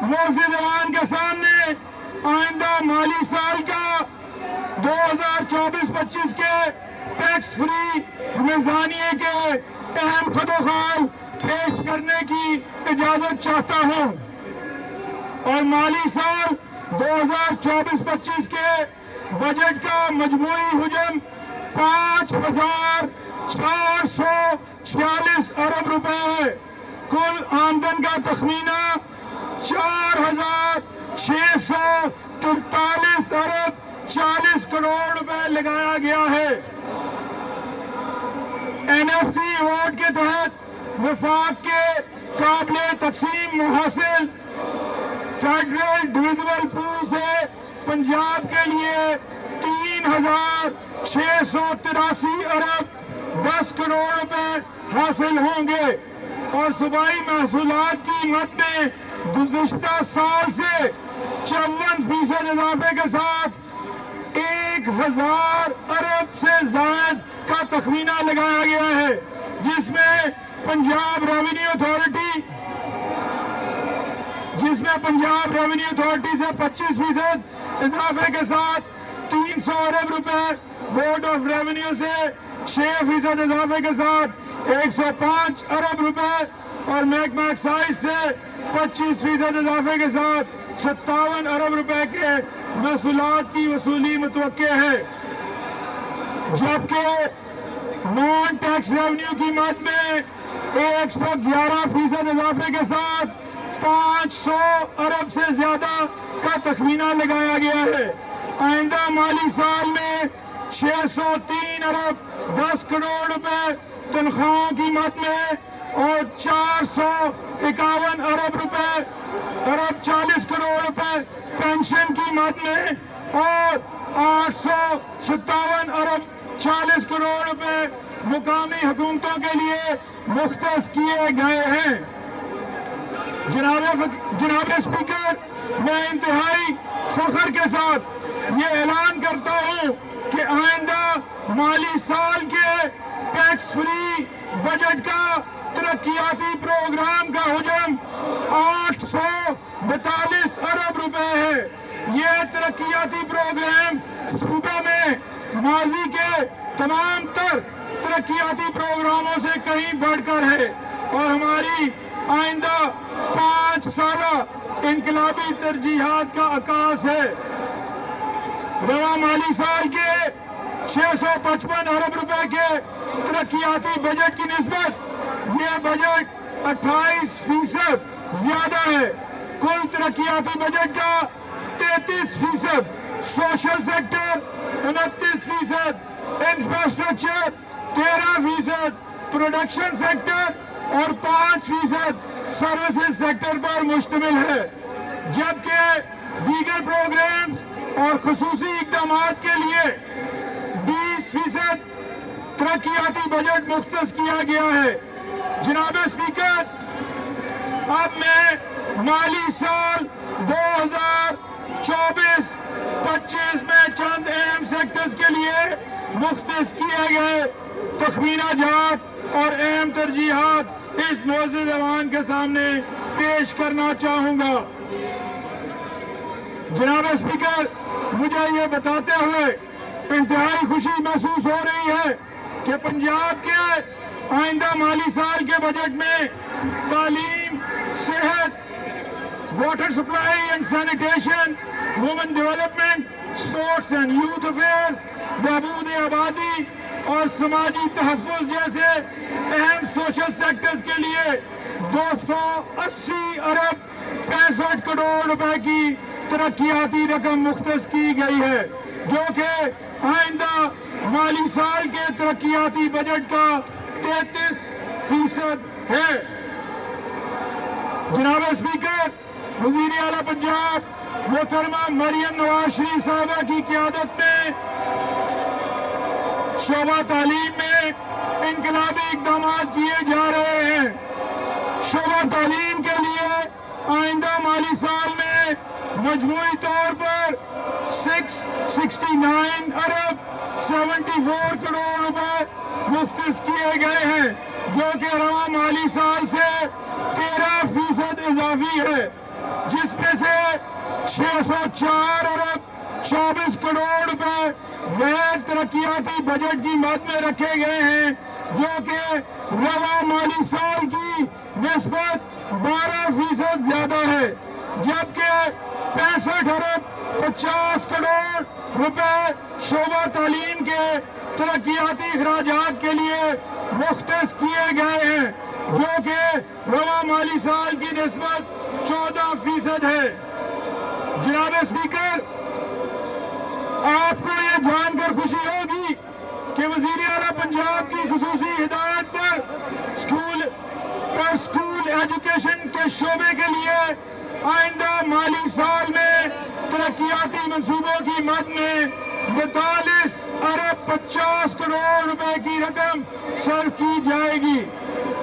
موزد ایوان کے سامنے آئندہ مالی سال کا 2024-25 کے ٹیکس فری میزانیے کے اہم خدوخال پیش کرنے کی اجازت چاہتا ہوں اور مالی سال 2024-25 کے بجٹ کا مجموعی حجم 5,446 ارب روپے ہے۔ کل آمدن کا تخمینہ 4,643 ارب 40 کروڑ روپے لگایا گیا ہے۔ NFC ایوارڈ کے تحت وفاق کے قابل تقسیم محاصل فیڈرل ڈویزبل پول سے پنجاب کے لیے 3,683 ارب 10 کروڑ روپے حاصل ہوں گے اور صوبائی محصولات کی قیمت میں گزشتہ سال سے 54% اضافے کے ساتھ 1,000 ارب سے زائد کا تخمینہ لگایا گیا ہے، جس میں پنجاب ریونیو اتھارٹی سے 25% اضافے کے ساتھ 300 ارب روپے، بورڈ آف ریونیو سے 6% اضافے کے ساتھ 105 ارب روپے اور محکمہ ایکسائز سے 25% اضافے کے ساتھ 57 ارب روپے کے محصولات کی وصولی متوقع ہے، جبکہ نان ٹیکس ریونیو کی قیمت میں 111% اضافے کے ساتھ 500 ارب سے زیادہ کا تخمینہ لگایا گیا ہے۔ آئندہ مالی سال میں 603 ارب 10 کروڑ روپے تنخواہوں کی قیمت میں اور 451 ارب 40 کروڑ روپے پینشن کی قیمت میں اور 857 ارب 40 کروڑ روپے مقامی حکومتوں کے لیے مختص کیے گئے ہیں۔ جناب اسپیکر، میں انتہائی فخر کے ساتھ یہ اعلان کرتا ہوں کہ آئندہ مالی سال کے ٹیکس فری بجٹ کا ترقیاتی پروگرام کا حجم 842 ارب روپے ہے۔ یہ ترقیاتی پروگرام صوبے میں ماضی کے تمام تر ترقیاتی پروگراموں سے کہیں بڑھ کر ہے اور ہماری آئندہ 5 سالہ انقلابی ترجیحات کا عکاس ہے۔ رواں مالی سال کے 655 ارب روپے کے ترقیاتی بجٹ کی نسبت یہ بجٹ 28% زیادہ ہے۔ کل ترقیاتی بجٹ کا 33% social sector, 29% infrastructure, 13% production sector اور 5% سروسز سیکٹر پر مشتمل ہے، جبکہ دیگر پروگرامز اور خصوصی اقدامات کے لیے 20% ترقیاتی بجٹ مختص کیا گیا ہے۔ جناب اسپیکر، اب میں مالی سال 2024-25 میں چند اہم سیکٹرز کے لیے مختص کیے گئے تخمینہ جات اور اہم ترجیحات اس موزد ایوان کے سامنے پیش کرنا چاہوں گا۔ جناب اسپیکر، مجھے یہ بتاتے ہوئے انتہائی خوشی محسوس ہو رہی ہے کہ پنجاب کے آئندہ مالی سال کے بجٹ میں تعلیم، صحت، water supply and sanitation, women development, sports and youth affairs, بہبود آبادی اور سماجی تحفظ جیسے اہم سوشل سیکٹرز کے لیے 280 ارب 65 کروڑ روپے کی ترقیاتی رقم مختص کی گئی ہے، جو کہ آئندہ مالی سال کے ترقیاتی بجٹ کا 33% ہے۔ جناب اسپیکر، وزیر اعلیٰ پنجاب محترمہ مریم نواز شریف صاحبہ کی قیادت میں شعبہ تعلیم میں انقلابی اقدامات کیے جا رہے ہیں۔ شعبہ تعلیم کے لیے آئندہ مالی سال میں مجموعی طور پر 669 ارب 74 کروڑ روپے مختص کیے گئے ہیں، جو کہ رواں مالی سال سے 13% اضافی ہے۔ جس میں سے 604 ارب 24 کروڑ روپے غیر ترقیاتی بجٹ کی مد میں رکھے گئے ہیں، جو کہ رواں مالی سال کی نسبت 12% زیادہ ہے، جبکہ 65 ارب 50 کروڑ روپے شعبہ تعلیم کے ترقیاتی اخراجات کے لیے مختص کیے گئے ہیں، جو کہ رواں مالی سال کی نسبت 14% ہے۔ جناب اسپیکر، آپ کو یہ جان کر خوشی ہوگی کہ وزیر اعلیٰ پنجاب کی خصوصی ہدایت پر اسکول ایجوکیشن کے شعبے کے لیے آئندہ مالی سال میں ترقیاتی منصوبوں کی مد میں 42 ارب 50 کروڑ روپے کی رقم صرف کی جائے گی۔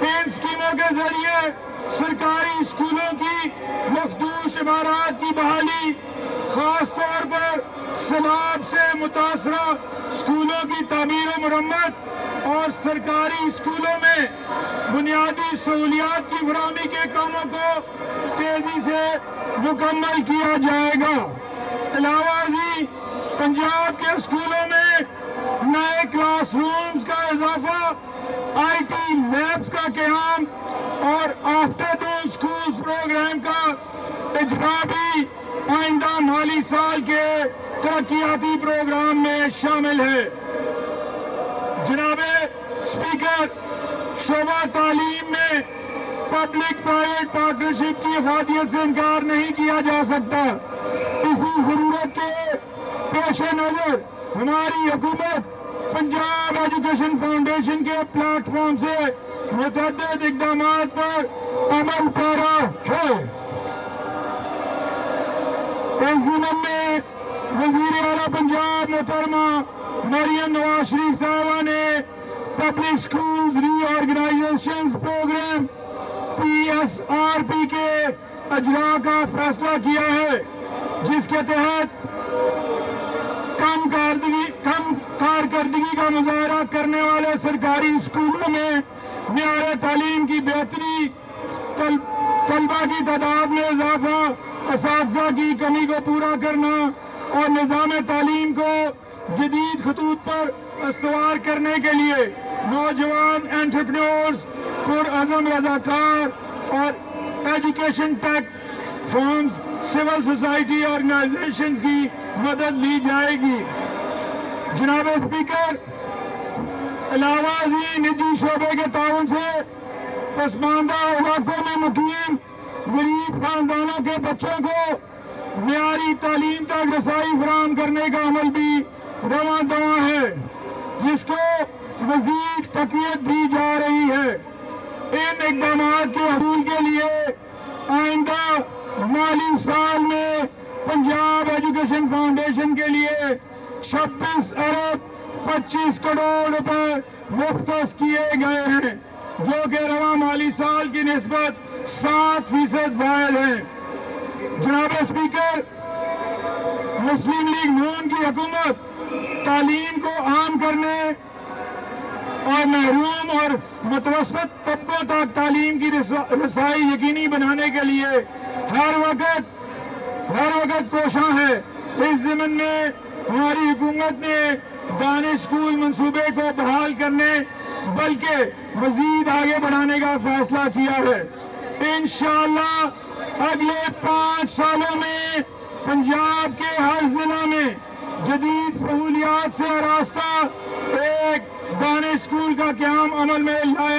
ان اسکیموں کے ذریعے سرکاری اسکولوں کی مخدوش عمارات کی بحالی، خاص طور پر سیلاب سے متاثرہ اسکولوں کی تعمیر و مرمت اور سرکاری اسکولوں میں بنیادی سہولیات کی فراہمی کے کاموں کو تیزی سے مکمل کیا جائے گا۔ علاوہ ازیں پنجاب کے اسکولوں میں نئے کلاس رومز کا اضافہ، آئی ٹی لیبز کا قیام اور آفٹر نون اسکولز پروگرام کا اجرا بھی آئندہ مالی سال کے ترقیاتی پروگرام میں شامل ہے۔ جناب اسپیکر، شعبہ تعلیم میں پبلک پرائیویٹ پارٹنرشپ کی افادیت سے انکار نہیں کیا جا سکتا۔ اسی ضرورت کے پیش نظر ہماری حکومت پنجاب ایجوکیشن فاؤنڈیشن کے پلیٹ فارم سے متعدد اقدامات پر عمل پیرا ہے۔ اس ضمن میں وزیر اعلیٰ پنجاب محترمہ مریم نواز شریف صاحبہ نے پبلک سکولز ری آرگنائزیشن پروگرام PSRP کے اجرا کا فیصلہ کیا ہے، جس کے تحت کم کارکردگی کا مظاہرہ کرنے والے سرکاری اسکولوں میں معیار تعلیم کی بہتری، طلبہ کی تعداد میں اضافہ، اساتذہ کی کمی کو پورا کرنا اور نظام تعلیم کو جدید خطوط پر استوار کرنے کے لیے نوجوان انٹرپرینورز، پرعزم رضاکار اور ایجوکیشن ٹیک فرمز، سول سوسائٹی آرگنائزیشنز کی مدد لی جائے گی۔ جناب اسپیکر، علاوہ ازیں نجی شعبے کے تعاون سے پسماندہ علاقوں میں مقیم غریب خاندانوں کے بچوں کو معیاری تعلیم تک رسائی فراہم کرنے کا عمل بھی رواں دواں ہے، جس کو مزید تقویت دی جا رہی ہے۔ ان اقدامات کے حصول کے لیے آئندہ مالی سال میں پنجاب ایجوکیشن فاؤنڈیشن کے لیے 26 ارب 25 کروڑ روپے مختص کیے گئے ہیں، جو کہ رواں مالی سال کی نسبت 7% زائد ہیں۔ جناب اسپیکر، مسلم لیگ نون کی حکومت تعلیم کو عام کرنے اور محروم اور متوسط طبقوں تک تعلیم کی رسائی یقینی بنانے کے لیے ہر وقت کوشاں ہے۔ اس ضمن میں ہماری حکومت نے دانش اسکول منصوبے کو بحال کرنے بلکہ مزید آگے بڑھانے کا فیصلہ کیا ہے۔ انشاءاللہ اگلے 5 سالوں میں پنجاب کے ہر ضلع میں جدید سہولیات سے آراستہ ایک دانش اسکول کا قیام عمل میں لایا